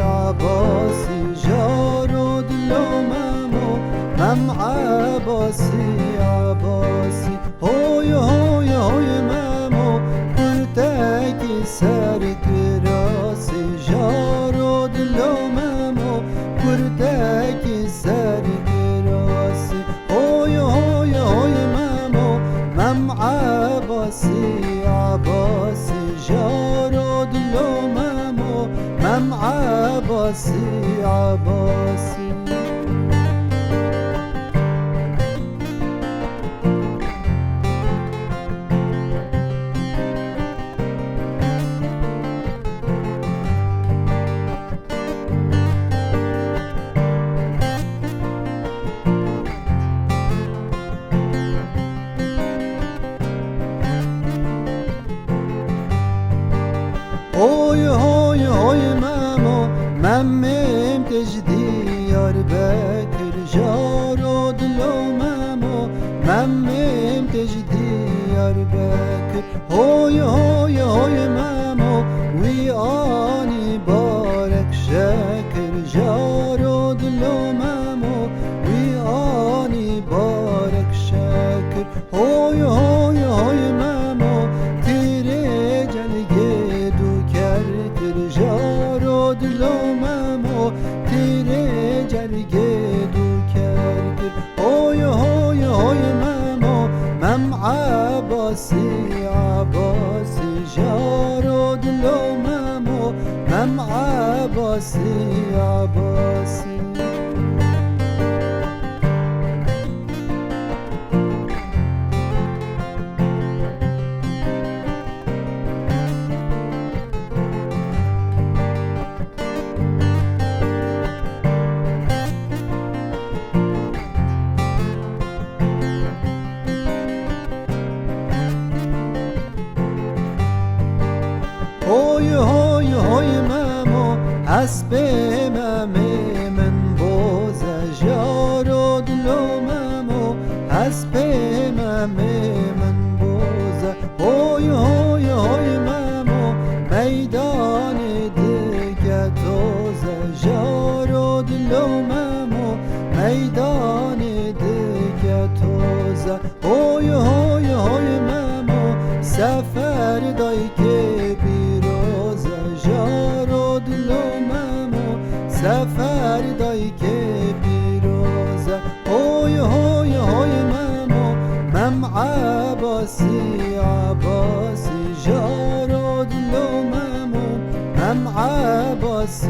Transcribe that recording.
عباسی جارو دلوممو مم عباسی عباسی هوی هوی هوی ممو کرتکی سر کراسی جارو دلوممو کرتکی سر کراسی هوی هوی هوی ممو مم عباسی عباسی جارو دلوممو مم عباسی عباسی هوی هوی هوی ممو ممم تجدی یار بکر جارو دلوممو ممم تجدی یار بکر هوی هوی هوی ممو وی آنی بارک شکر جارو دلوممو وی آنی بارک شکر هوی هوی هوی ممو تیره جلگه جارو دلوممو تیره جرگه دو کرد هوی هوی هوی ممو مم عباسی عباسی جارو دلوممو مم عباسی عباسی هوی هوی هوی ممو حسب ممه من بوزه جارو دلوممو حسب ممه من بوزه هوی هوی هوی ممو میدان دیگه توزه جارو دلوممو میدان دیگه توزه هوی هوی هوی ممو سفر دای که جارو دلوممو سفر دای که پیروزه هوی هوی هوی ممو مم عباسی عباسی جارو دلوممو مم عباسی